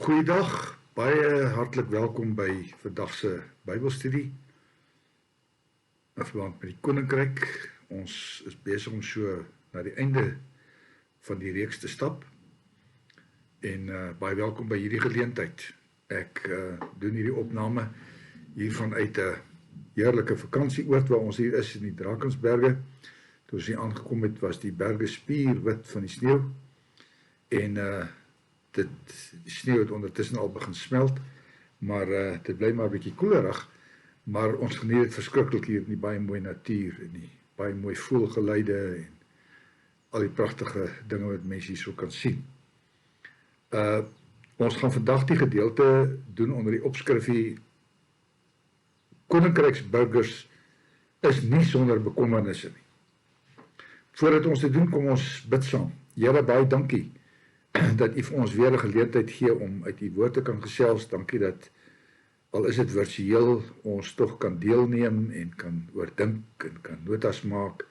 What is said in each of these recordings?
Goeiedag, baie hartlik welkom by vandag se Bybelstudie in verband met die Koninkryk. Ons is besig om so na die einde van die reeks te stap en baie welkom by hierdie geleentheid. Ek doen hierdie opname hiervan uit 'n heerlike vakansieoord waar ons hier is in die Drakensberge. Toe ons hier aangekom het, was die berge spierwit van die sneeu en die sneeu het ondertussen al begin smelt, maar dit bly maar 'n bietjie koelerig, maar ons geniet dit verskriklik hier in die baie mooi natuur en die baie mooi voëlgeluide en al die pragtige dinge wat mense hier so kan sien. Ons gaan vandag die gedeelte doen onder die opskrifie Koninkryksburgers is nie sonder bekommernisse nie. Voordat ons dit doen, kom ons bid saam. Here, baie dankie dat U vir ons weer 'n geleentheid gee om uit U woord te kan gesels. Dankie dat, al is dit virtueel, ons tog kan deelneem en kan oordink en kan notas maak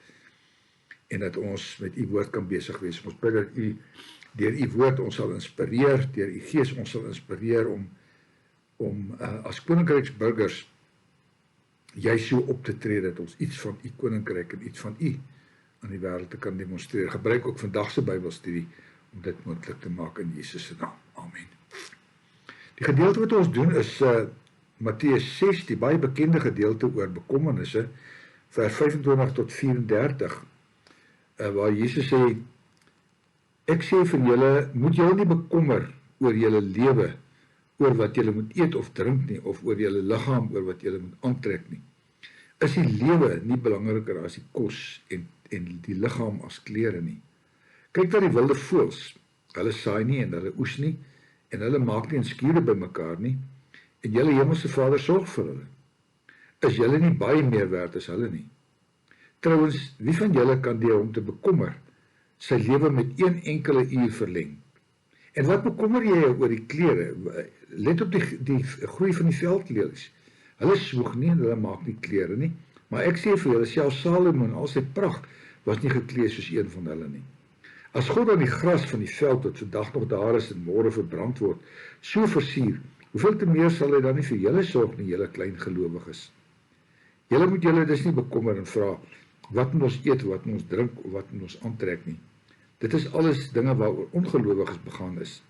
en dat ons met U woord kan besig wees. Ons bid dat U deur U woord ons sal inspireer, deur U Gees ons sal inspireer om as koninkryksburgers jy so op te tree dat ons iets van U koninkryk en iets van U aan die wêreld te kan demonstreer. Gebruik ook vandag se Bybelstudie om dit moontlik te maak in Jesus se naam. Amen. Die gedeelte wat ons doen is Matteus 6, die baie bekende gedeelte oor bekommernisse, vers 25 tot 34, waar Jesus sê, ek sê vir julle, moet julle nie bekommer oor julle lewe, oor wat julle moet eet of drink nie, of oor julle liggaam, oor wat julle moet aantrek nie. Is die lewe nie belangriker as die kos en die liggaam as klere nie? Kyk na die wilde voëls, hulle saai nie en hulle oes nie, en hulle maak nie in skure bymekaar nie, en julle hemelse Vader sorg vir hulle. Is julle nie baie meer werd as hulle nie? Trouwens, wie van julle kan deur hom te bekommer, sy lewe met een enkele uur verleng? En wat bekommer jy oor die klere? Let op die groei van die veldlelies. Hulle swoeg nie en hulle maak nie klere nie, maar ek sê vir julle, self Salomo in al sy pragt was nie geklee soos een van hulle nie. As God dan die gras van die veld wat vandag nog daar is en môre verbrand word, so versier, hoeveel te meer sal hy dan nie vir julle sorg nie, julle klein gelowiges? Julle moet julle dus nie bekommer en vra, wat moet ons eet, wat moet ons drink, of wat moet ons aantrek nie. Dit is alles dinge waaroor ongelowiges begaan is.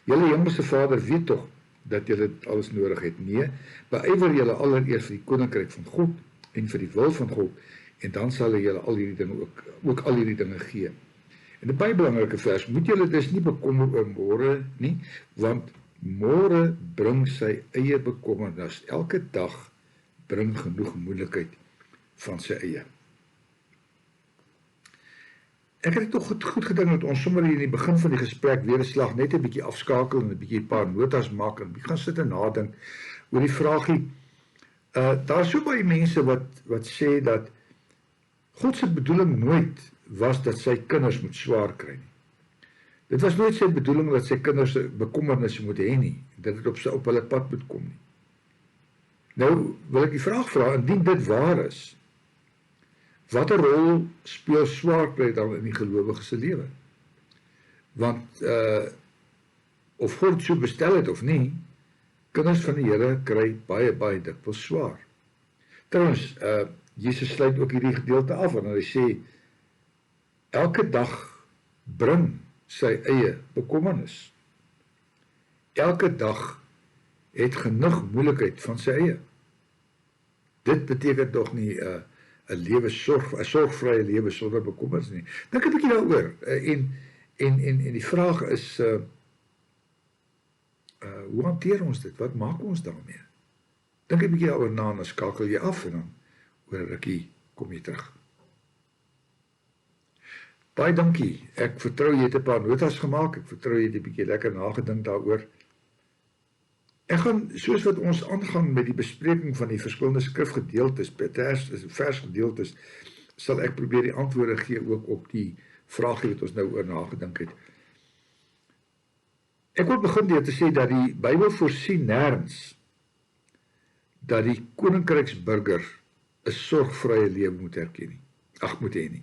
Julle hemelse Vader weet tog dat julle alles nodig het. Nee, beywer julle allereers vir die koninkryk van God en vir die wil van God, en dan sal hy julle al hierdie dinge ook al hierdie dinge gee. En 'n baie belangrike vers, moet julle dus nie bekommer oor môre nie, want môre bring sy eie bekommernis. Elke dag bring genoeg moeilikheid van sy eie. Ek het toch goed gedink dat ons sommer hier in die begin van die gesprek weer 'n slag net 'n bietjie afskakel en 'n bietjie 'n paar notas maak en gaan sit en nadink oor die vraagie. Daar is so baie mense wat sê dat God se bedoeling nooit was dat sy kinders moet swaar kry nie. Dit was nooit sy bedoeling dat sy kinders bekommernisse moet hê nie, dat dit op hulle pad moet kom nie. Nou wil ek die vraag vra, indien dit waar is, watter rol speel swaar kry dan in die gelowige se lewe? Want of God so bestel het of nie, kinders van die Here kry baie dikwels swaar. Trouwens, Jesus sluit ook hierdie gedeelte af en hy sê, elke dag bring sy eie bekommernis. Elke dag het genoeg moeilikheid van sy eie. Dit beteken tog nie 'n sorgvrye lewe sonder bekommernis nie. Dink 'n bietjie daaroor. En die vraag is, hoe hanteer ons dit? Wat maak ons daarmee? Dink 'n bietjie daaroor na en dan skakel jy af en dan oor 'n rukkie kom jy terug. Baie dankie. Ek vertrou jy het 'n paar notas gemaak. Ek vertrou jy het 'n bietjie lekker nagedink daaroor. Ek gaan, soos wat ons aangaan met die bespreking van die verskillende skrifgedeeltes, versgedeeltes, sal ek probeer die antwoorde gee ook op die vraagie wat ons nou oor nagedink het. Ek wil begin deur te sê dat die Bybel voorsien nêrens dat die koninkryksburger 'n sorgvrye lewe moet hê nie.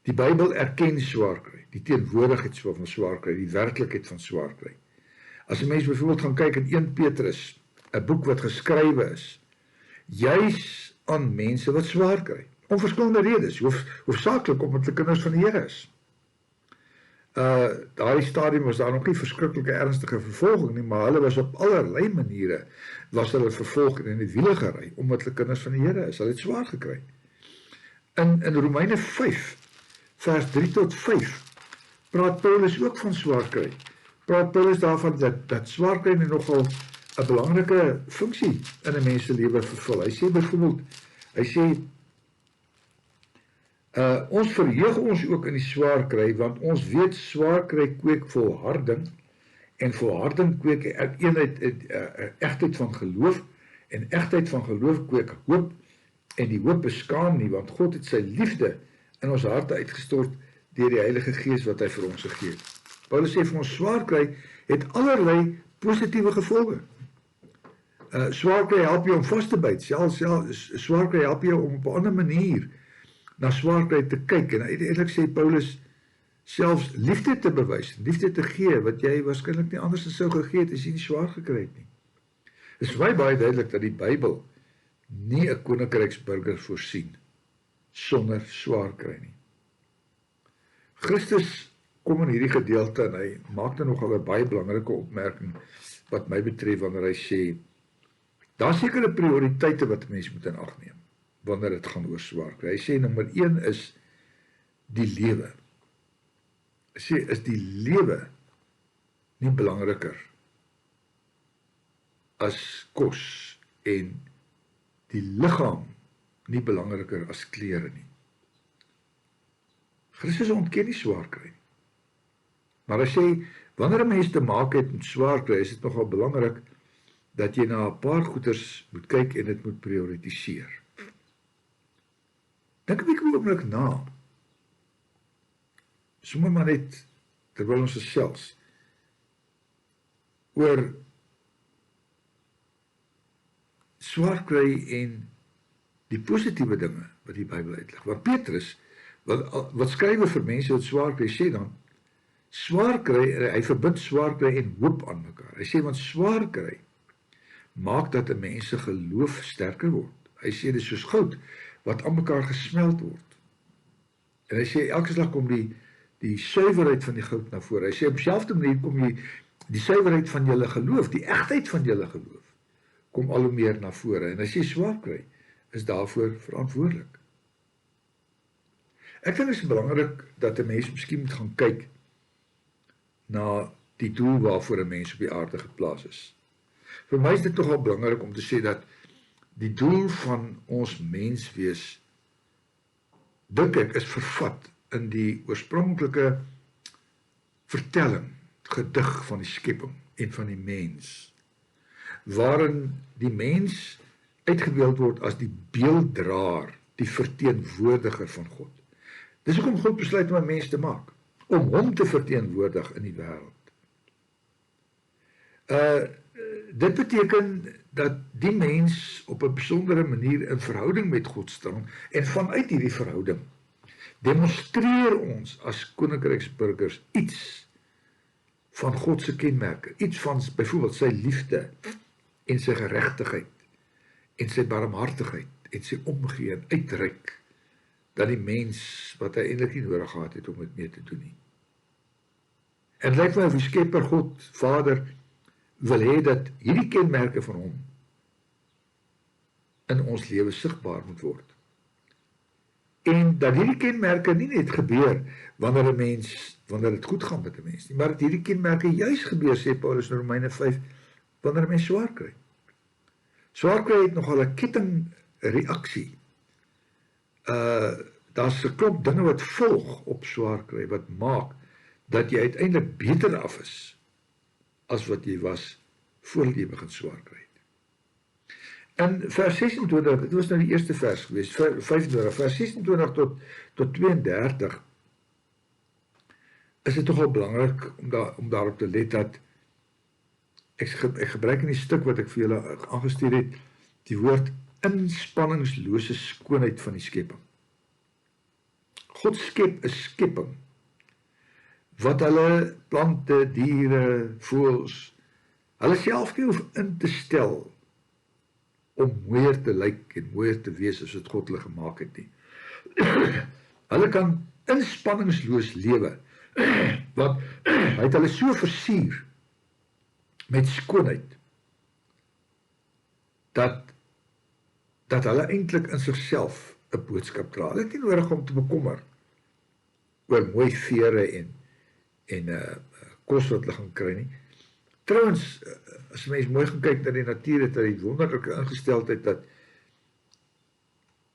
Die Bybel erken swaar kry, die teenwoordigheid van swaar kry, die werklikheid van swaar kry. As 'n mens byvoorbeeld gaan kyk in 1 Petrus, 'n boek wat geskrywe is, juis aan mense wat swaar kry, om verskillende redes, hoofsaaklik omdat hulle kinders van die Here is. Daardie stadium was daar nog nie verskriklike ernstige vervolging nie, maar hulle was op allerlei maniere, was hulle vervolg en in die wiele gery, omdat hulle kinders van die Here is. Hulle het swaar gekry. In Romeine 5, vers 3 tot 5, praat Paulus ook van swaar kry. Praat Paulus daarvan dat swaar kry nogal 'n belangrike funksie in 'n mens se lewe vervul. Hy sê byvoorbeeld, ons verheug ons ook in die swaar kry, want ons weet swaar kry kweek volharding, en volharding kweek egtheid van geloof, en egtheid van geloof kweek hoop, en die hoop beskaam nie, want God het sy liefde in ons harte uitgestort deur die Heilige Gees wat hy vir ons gegee het. Paulus sê vir ons swaar kry het allerlei positiewe gevolge. Swaar kry help jou om vas te byt, swaar kry help jou om op 'n ander manier na swaar kry te kyk, en eintlik sê Paulus selfs liefde te bewys, liefde te gee, wat jy waarskynlik nie anders sou gegee het as jy nie swaar gekry het nie. Dit is vir my baie duidelik dat die Bybel nie 'n koninkryksburger voorsien sonder swaar kry nie. Christus kom in hierdie gedeelte en hy maak dan nogal 'n baie belangrike opmerking wat my betref wanneer hy sê, daar sekere prioriteite wat 'n mens moet in ag neem wanneer dit gaan oor swaar kry. Hy sê nommer 1 is die lewe. Hy sê, is die lewe nie belangriker as kos en die liggaam nie belangriker as klere nie. Christus ontken nie swaar kry nie. Maar hy sê, wanneer 'n mens te maak het met swaar kry, is dit nogal belangrik dat jy na 'n paar goeders moet kyk en dit moet prioritiseer. Dink 'n bietjie oomblik na. Sommer maar net, terwyl ons gesels, oor swaar kry en die positiewe dinge wat die Bybel uitlig. Want Petrus, wat skrywe vir mense wat swaar kry, sê dan, swaar kry, hy verbind swaar kry en hoop aan mekaar. Hy sê, want swaar kry maak dat 'n mens se geloof sterker word. Hy sê, dit is soos goud wat aan mekaar gesmeld word. En hy sê, elke slag kom die suiwerheid van die goud na vore. Hy sê, op dieselfde manier kom die suiwerheid van julle geloof, die egtheid van julle geloof, kom al hoe meer na vore. En hy sê, swaar kry is daarvoor verantwoordelik. Ek dink dit is belangrik dat 'n mens miskien moet gaan kyk na die doel waarvoor 'n mens op die aarde geplaas is. Vir my is dit nogal belangrik om te sê dat die doel van ons menswees, dink ek, is vervat in die oorspronklike vertelling, gedig van die skepping en van die mens, waarin die mens uitgebeeld word as die beelddraer, die verteenwoordiger van God. Dis hoekom God besluit om 'n mens te maak, om hom te verteenwoordig in die wêreld. Dit beteken dat die mens op 'n besondere manier in verhouding met God staan, en vanuit hierdie verhouding demonstreer ons as koninkryksburgers iets van God se kenmerke, iets van byvoorbeeld sy liefde en sy geregtigheid en sy barmhartigheid en sy omgee en uitreik, dat die mens wat hy eintlik nie nodig gehad het om dit mee te doen nie. En lyk my of die Skepper God, Vader, wil hê dat hierdie kenmerke van hom in ons lewe sigbaar moet word. En dat hierdie kenmerke nie net gebeur wanneer dit goed gaan met 'n mens nie, maar dat hierdie kenmerke juis gebeur, sê Paulus in Romeine 5, wanneer 'n mens swaar kry. Swaar kry het nogal 'n kettingreaksie. Daar's 'n klomp dinge wat volg op swaar kry, wat maak dat jy uiteindelik beter af is as wat jy was voordat jy begin swaar kry het. In vers 26, dit was nou die eerste vers gewees, 25, vers 26 tot 32, is dit toch al belangrik om daarop te let dat ek gebruik in die stuk wat ek vir julle aangestuur het, die woord inspanningslose skoonheid van die skepping. God skep 'n skepping wat hulle plante, diere, voëls, Hulle self nie hoef in te stel om mooier te lyk en mooier te wees as wat God hulle gemaak het nie. Hulle kan inspanningsloos lewe, want hy het hulle so versier met skoonheid, dat hulle eintlik in sigself 'n boodskap dra. Hulle het nie nodig om te bekommer oor mooi vere en kos wat hulle gaan kry nie. Trouwens, as mens mooi gaan kyk na die natuur, het hy wonderlike ingesteldheid dat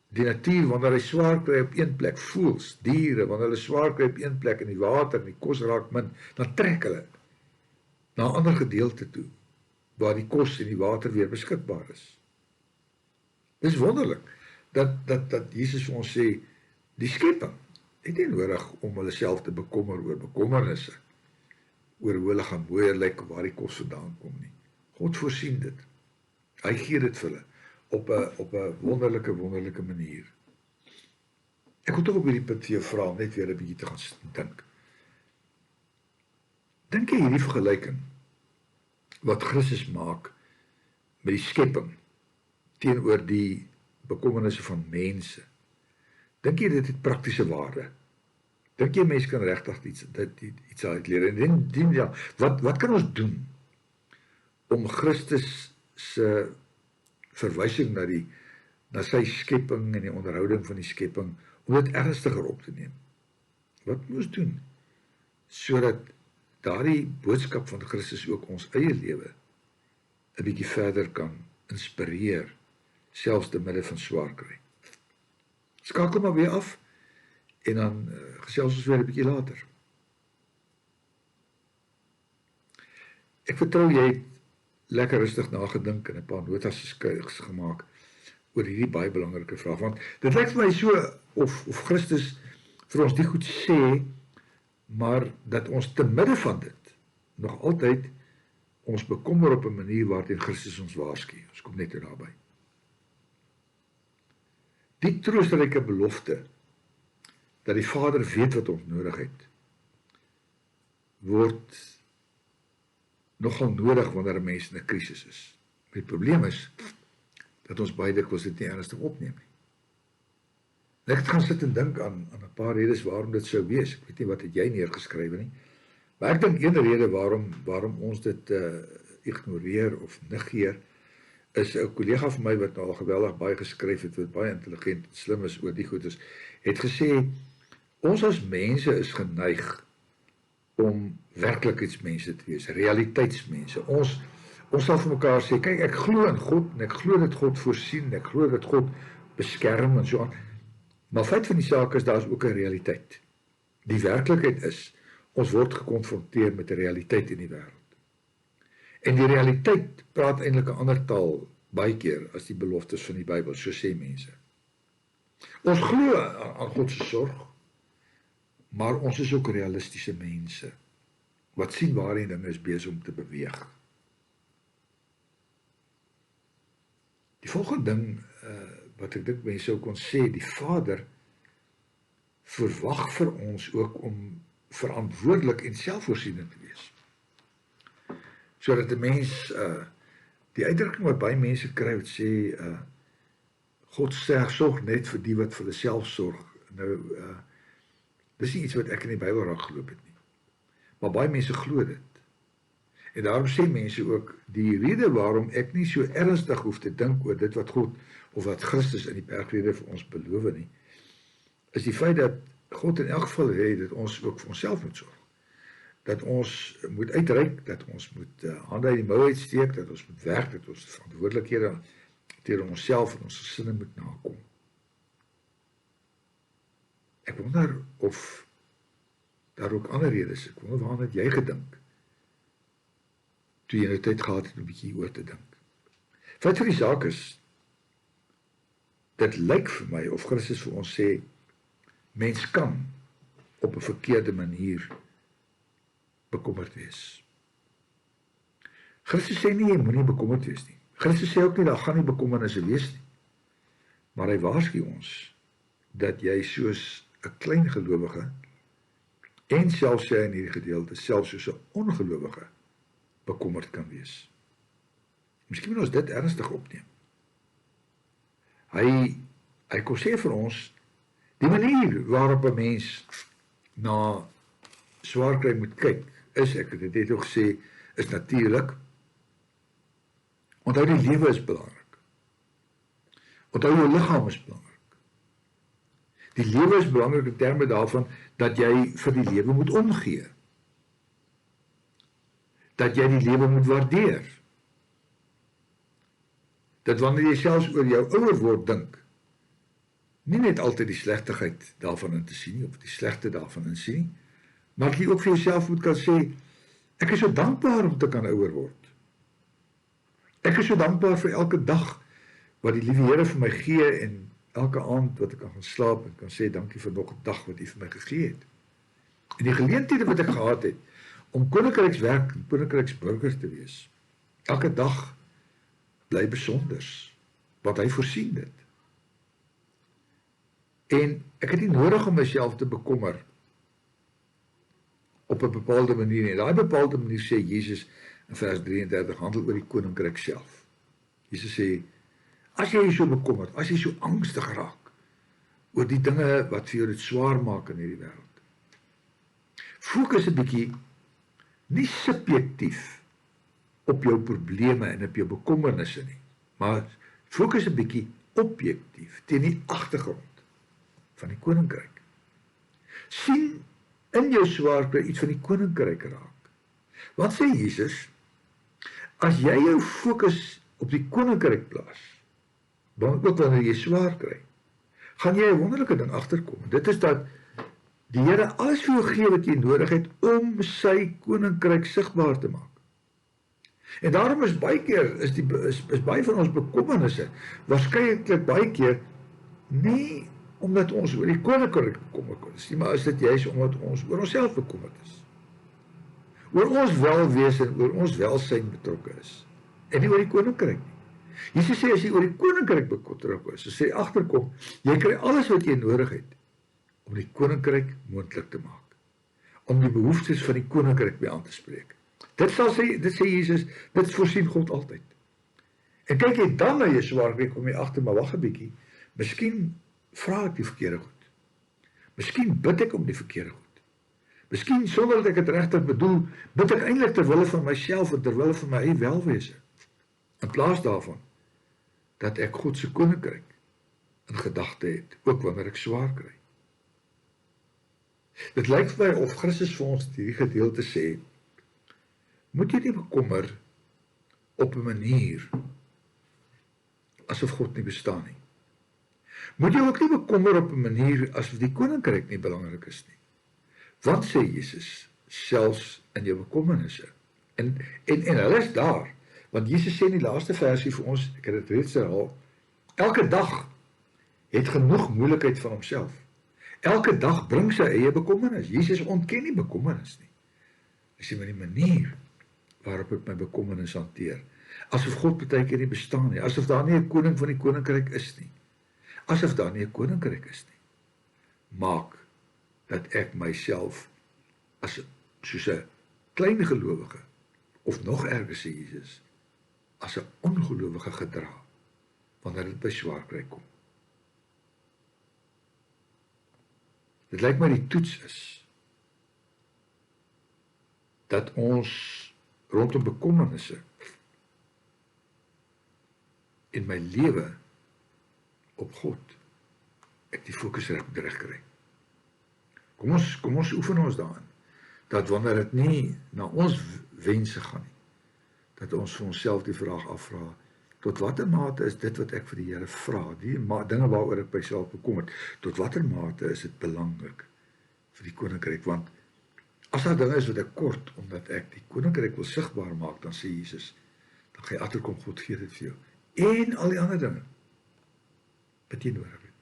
die natuur, wanneer hy swaar kry op een plek, voels, diere, wanneer hulle swaar kry op een plek in die water en die kos raak min, dan trek hulle na 'n ander gedeelte toe, waar die kos en die water weer beskikbaar is. Dit is wonderlik, dat Jesus vir ons sê, die skepping het nie nodig om hulle self te bekommer oor bekommernisse, oor hoe hulle gaan mooier lyk of waar die kos vandaan kom nie. God voorsien dit. Hy gee dit vir hulle op 'n wonderlike manier. Ek wil tog op hierdie punt vir jou vra, net weer 'n bietjie te gaan dink. Dink jy hierdie vergelyking wat Christus maak met die skepping teenoor die bekommernisse van mense, dink jy dit het praktiese waarde? Dink jy mense kan regtig iets uitleer? En ja, wat kan ons doen om Christus se verwysing na sy skepping en die onderhouding van die skepping, om dit ernstiger op te neem? Wat moet ons doen sodat daardie boodskap van Christus ook ons eie lewe 'n bietjie verder kan inspireer, selfs te midde van swaar kry? Skakel maar weer af en dan gesels ons weer 'n bietjie later. Ek vertrou jy het lekker rustig nagedink en 'n paar notas gemaak oor hierdie baie belangrike vraag, want dit lyk vir my so of Christus vir ons die goed sê, maar dat ons te midde van dit nog altyd ons bekommer op 'n manier waarteen Christus ons waarsku. Ons kom net daarby. Die troostryke belofte dat die Vader weet wat ons nodig het, word nogal nodig wanneer 'n mens in 'n krisis is. Die probleem is dat ons baie dikwels dit nie ernstig opneem nie. En ek het gaan sit en dink aan 'n paar redes waarom dit sou wees. Ek weet nie wat het jy neergeskryf nie. Maar ek dink een rede waarom ons dit ignoreer of negeer, is 'n kollega van my wat nou al geweldig baie geskryf het, wat baie intelligent en slim is oor die goedes, het gesê, ons as mense is geneig om werklikheidsmense te wees, realiteitsmense. Ons sal vir mekaar sê, kyk, ek glo in God, en ek glo dat God voorsien, ek glo dat God beskerm en so aan. Maar feit van die saak is, daar is ook 'n realiteit. Die werklikheid is, ons word gekonfronteer met 'n realiteit in die wêreld. En die realiteit praat eintlik 'n ander taal baie keer as die beloftes van die Bybel, so sê mense. Ons glo aan God se sorg, maar ons is ook realistiese mense wat sien waarheen dinge is besig om te beweeg. Die volgende ding wat ek dink mense sou kon sê, die Vader verwag vir ons ook om verantwoordelik en selfvoorsienend te wees. Sodat 'n mens die uitdrukking wat baie mense kry wat sê God sorg net vir die wat vir hulle self sorg. Nou dis nie iets wat ek in die Bybel raak geloop het nie. Maar baie mense glo dit. En daarom sê mense ook, die rede waarom ek nie so ernstig hoef te dink oor dit wat God of wat Christus in die bergrede vir ons beloof nie, is die feit dat God in elk geval het dat ons ook vir onsself moet sorg. Dat ons moet uitreik, dat ons moet hande uit die mou uitsteek, dat ons moet werk, dat ons verantwoordelikhede teenoor onsself en ons gesinne moet nakom. Ek wonder of daar ook ander redes is. Ek wonder waaraan het jy gedink toe jy nou tyd gehad het om 'n bietjie oor te dink. Feit van die saak is, dit lyk vir my of Christus vir ons sê, mens kan op 'n verkeerde manier bekommerd wees. Christus sê nie, jy moenie bekommerd wees nie. Christus sê ook nie, daar gaan nie bekommernisse wees nie. Maar hy waarsku ons, dat jy soos 'n klein gelowige, en selfs sê in hierdie gedeelte, selfs soos 'n ongelowige, bekommerd kan wees. Miskien moet ons dit ernstig opneem. Hy kon sê vir ons, die manier waarop 'n mens na swaar kry moet kyk, is, ek het dit ook gesê, is natuurlik. Onthou die lewe is belangrik. Onthou jou liggaam is belangrik. Die lewe is belangrik in terme daarvan dat jy vir die lewe moet omgee. Dat jy die lewe moet waardeer. Dat wanneer jy selfs oor jou ouer word dink, nie net altyd die slegtigheid daarvan in te sien, of die slegte daarvan in sien nie, maar jy ook vir jouself moet kan sê, ek is so dankbaar om te kan ouer word. Ek is so dankbaar vir elke dag wat die liewe Here vir my gee en elke aand wat ek kan gaan slaap en kan sê dankie vir nog 'n dag wat U vir my gegee het. En die geleenthede wat ek gehad het om koninkrykswerk en koninkryksburger te wees. Elke dag bly besonders wat hy voorsien dit. En ek het nie nodig om myself te bekommer op 'n bepaalde manier nie. Daai bepaalde manier sê Jesus in vers 33 handel oor die koninkryk self. Jesus sê, as jy so bekommerd, as jy so angstig raak oor die dinge wat vir jou dit swaar maak in hierdie wêreld, fokus 'n bietjie nie subjektief op jou probleme en op jou bekommernisse nie, maar fokus 'n bietjie objektief teen die agtergrond van die koninkryk. Sien in jou swaar kry iets van die koninkryk raak. Wat sê Jesus? As jy jou fokus op die koninkryk plaas, dan ook wanneer jy swaar kry, gaan jy 'n wonderlike ding agterkom. Dit is dat die Here alles vir jou gee wat jy nodig het om sy koninkryk sigbaar te maak. En daarom is baie keer is baie van ons bekommernisse waarskynlik baie keer nie omdat ons oor die koninkryk bekommerd is nie, maar is dit juis omdat ons oor onsself bekommerd is. Oor ons welwees en oor ons welsyn betrokke is. En nie oor die koninkryk nie. Jesus sê as jy oor die koninkryk betrokke is, so sê agterkom, jy kry alles wat jy nodig het om die koninkryk moontlik te maak. Om die behoeftes van die koninkryk mee aan te spreek. Dit sê Jesus, dit voorsien God altyd. En kyk jy dan na jou swaar kry, kom jy agter, maar wag 'n bietjie, miskien vra ek die verkeerde goed. Miskien bid ek om die verkeerde goed. Miskien sonder dat ek dit regtig bedoel, bid ek eintlik ter wille van myself en ter wille van my eie welwese. In plaas daarvan dat ek God se koninkryk in gedagte het, ook wanneer ek swaar kry. Dit lyk vir my of Christus vir ons hierdie gedeelte sê, moet jy nie bekommer op 'n manier asof God nie bestaan nie. Moet jy ook nie bekommer op 'n manier asof die koninkryk nie belangrik is nie. Wat sê Jesus selfs in jou bekommernisse? En hulle is daar, want Jesus sê in die laaste versie vir ons, ek het dit reeds herhaal, elke dag het genoeg moeilikheid van homself. Elke dag bring sy eie bekommernis. Jesus ontken nie bekommernis nie. Hy sê, maar die manier waarop ek my bekommernis hanteer, asof God baie keer nie bestaan nie, asof daar nie 'n koning van die koninkryk is nie, asof daar nie 'n koninkryk is nie, maak dat ek myself soos 'n klein gelowige, of nog erger sê Jesus, as 'n ongelowige gedra, wanneer dit by swaar kry kom. Dit lyk my die toets is, dat ons rondom bekommernisse in my lewe op God, ek die fokus reg kry. Kom ons oefen ons daarin, dat wanneer dit nie na ons wense gaan nie, dat ons vir onsself die vraag afvra, tot watter mate is dit wat ek vir die Here vra, die dinge waaroor ek myself bekommerd, tot watter mate is dit belangrik vir die koninkryk, want as daar dinge is wat ek kort, omdat ek die koninkryk wil sigbaar maak, dan sê Jesus, dan gaan jy agterkom, God gee dit vir jou, en al die ander dinge, wat jy nodig het.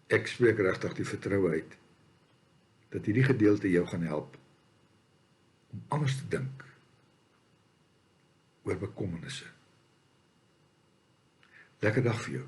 Ek spreek regtig die vertroue uit, dat hierdie gedeelte jou gaan help, om anders te dink, oor bekommernisse. Lekker dag vir jou.